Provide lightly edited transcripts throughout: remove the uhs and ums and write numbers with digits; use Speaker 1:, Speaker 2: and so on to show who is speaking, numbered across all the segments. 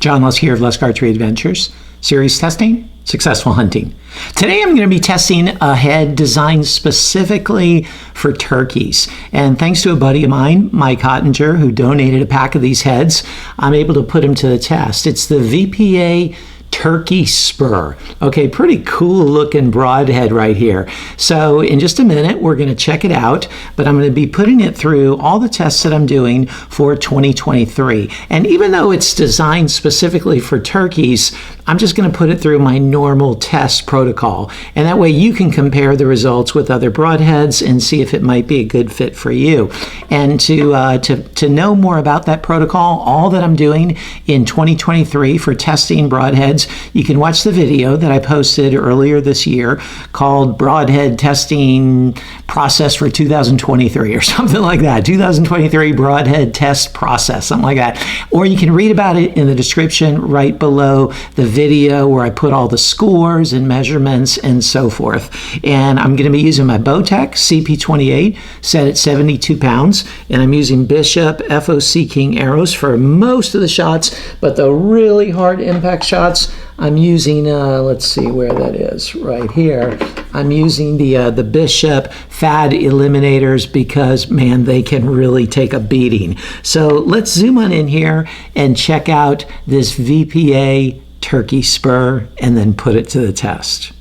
Speaker 1: John Lusk here of Lusk Archery Adventures. Series testing, successful hunting. Today I'm going to be testing a head designed specifically for turkeys. And thanks to a buddy of mine, Mike Ottinger, who donated a pack of these heads, I'm able to put them to the test. It's the VPA Turkey Spur. Okay, pretty cool looking broadhead right here. So in just a minute, we're going to check it out, but I'm going to be putting it through all the tests that I'm doing for 2023. And even though it's designed specifically for turkeys, I'm just going to put it through my normal test protocol. And that way you can compare the results with other broadheads and see if it might be a good fit for you. And to know more about that protocol, all that I'm doing in 2023 for testing broadheads, you can watch the video that I posted earlier this year called Broadhead Testing Process for 2023 or something like that. 2023 Broadhead Test Process, something like that. Or you can read about it in the description right below the video where I put all the scores and measurements and so forth. And I'm going to be using my Bowtech CP28 set at 72 pounds. And I'm using Bishop FOC King arrows for most of the shots, but the really hard impact shots, I'm using, let's see where that is, right here. I'm using the Bishop Fad Eliminators because, man, they can really take a beating. So let's zoom on in here and check out this VPA Turkey Spur and then put it to the test.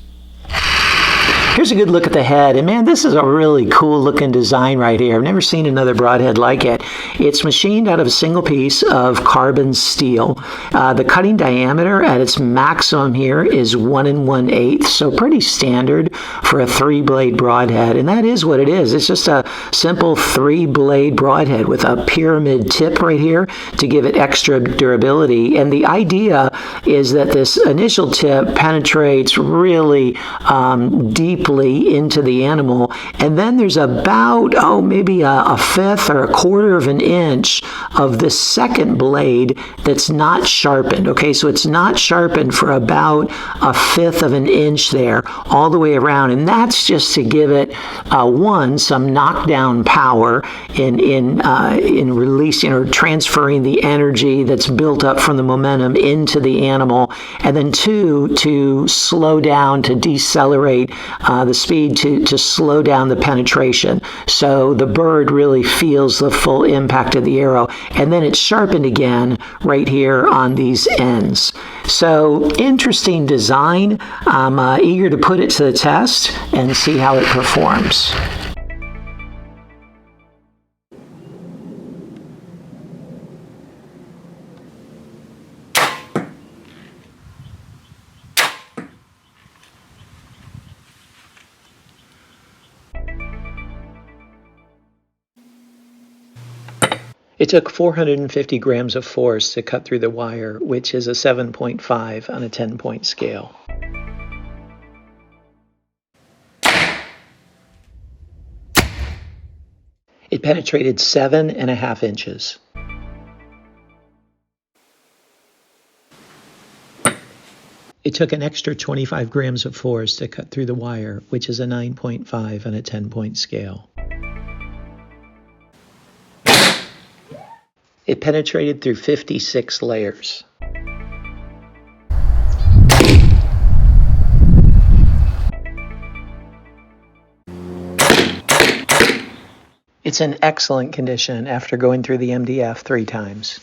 Speaker 1: Here's a good look at the head, and man, this is a really cool looking design right here. I've never seen another broadhead like it. It's machined out of a single piece of carbon steel. The cutting diameter at its maximum here is 1 1/8, so pretty standard for a 3-blade broadhead, and that is what it is. It's just a simple 3-blade broadhead with a pyramid tip right here to give it extra durability. And the idea is that this initial tip penetrates really deeply into the animal, and then there's about maybe a fifth or a quarter of an inch of the second blade that's not sharpened. Okay, so it's not sharpened for about a fifth of an inch there all the way around, and that's just to give it some knockdown power in releasing or transferring the energy that's built up from the momentum into the animal, and then 2, to slow down, to decelerate the speed to slow down the penetration, so the bird really feels the full impact of the arrow. And then it's sharpened again right here on these ends. So interesting design. I'm eager to put it to the test and see how it performs. It took 450 grams of force to cut through the wire, which is a 7.5 on a 10-point scale. It penetrated 7.5 inches. It took an extra 25 grams of force to cut through the wire, which is a 9.5 on a 10-point scale. It penetrated through 56 layers. It's in excellent condition after going through the MDF 3 times.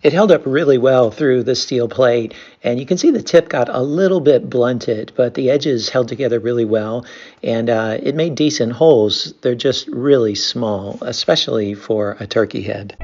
Speaker 1: It held up really well through the steel plate, and you can see the tip got a little bit blunted, but the edges held together really well, and it made decent holes. They're just really small, especially for a turkey head.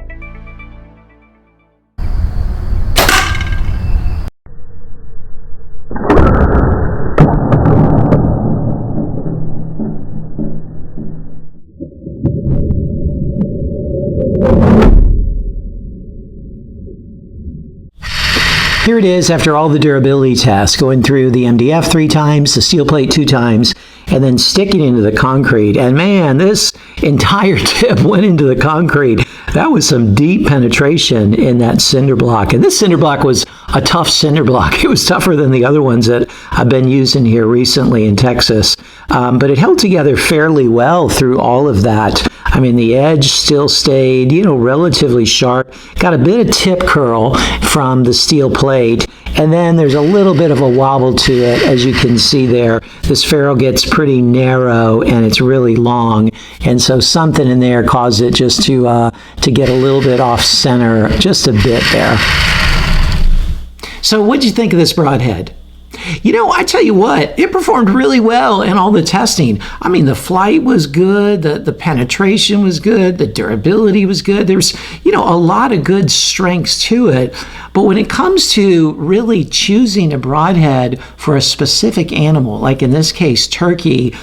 Speaker 1: Here it is after all the durability tests, going through the MDF 3 times, the steel plate 2 times, and then sticking into the concrete. And man, this entire tip went into the concrete. That was some deep penetration in that cinder block. And this cinder block was a tough cinder block. It was tougher than the other ones that I've been using here recently in Texas. But it held together fairly well through all of that. I mean, the edge still stayed, relatively sharp. Got a bit of tip curl from the steel plate. And then there's a little bit of a wobble to it, as you can see there. This ferrule gets pretty narrow and it's really long. And so something in there caused it just to get a little bit off center, just a bit there. So what'd you think of this Broadhead? I tell you what, it performed really well in all the testing. I mean, the flight was good, the penetration was good, the durability was good. There's, a lot of good strengths to it. But when it comes to really choosing a Broadhead for a specific animal, like in this case, turkey,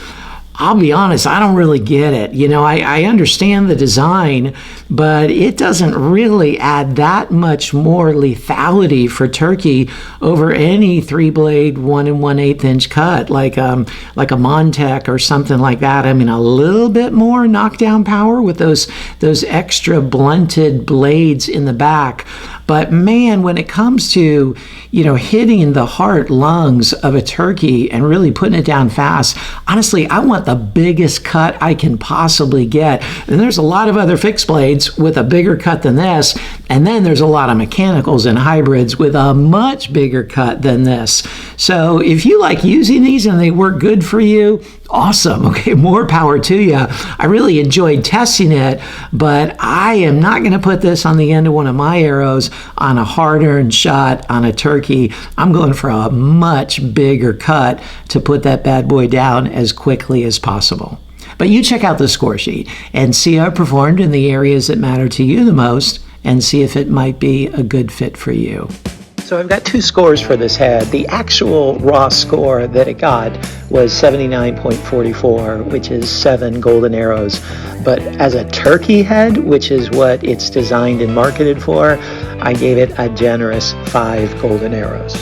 Speaker 1: I'll be honest, I don't really get it. I understand the design, but it doesn't really add that much more lethality for turkey over any 3-blade 1 1/8 inch cut, like a Montec or something like that. I mean, a little bit more knockdown power with those extra blunted blades in the back. But man, when it comes to, hitting the heart lungs of a turkey and really putting it down fast, honestly, I want the biggest cut I can possibly get. And there's a lot of other fixed blades with a bigger cut than this. And then there's a lot of mechanicals and hybrids with a much bigger cut than this. So if you like using these and they work good for you, awesome. Okay, more power to you. I really enjoyed testing it, but I am not going to put this on the end of one of my arrows on a hard-earned shot on a turkey. I'm going for a much bigger cut to put that bad boy down as quickly as possible. But you check out the score sheet and see how it performed in the areas that matter to you the most and see if it might be a good fit for you. So I've got 2 scores for this head. The actual raw score that it got was 79.44, which is 7 golden arrows. But as a turkey head, which is what it's designed and marketed for, I gave it a generous 5 golden arrows.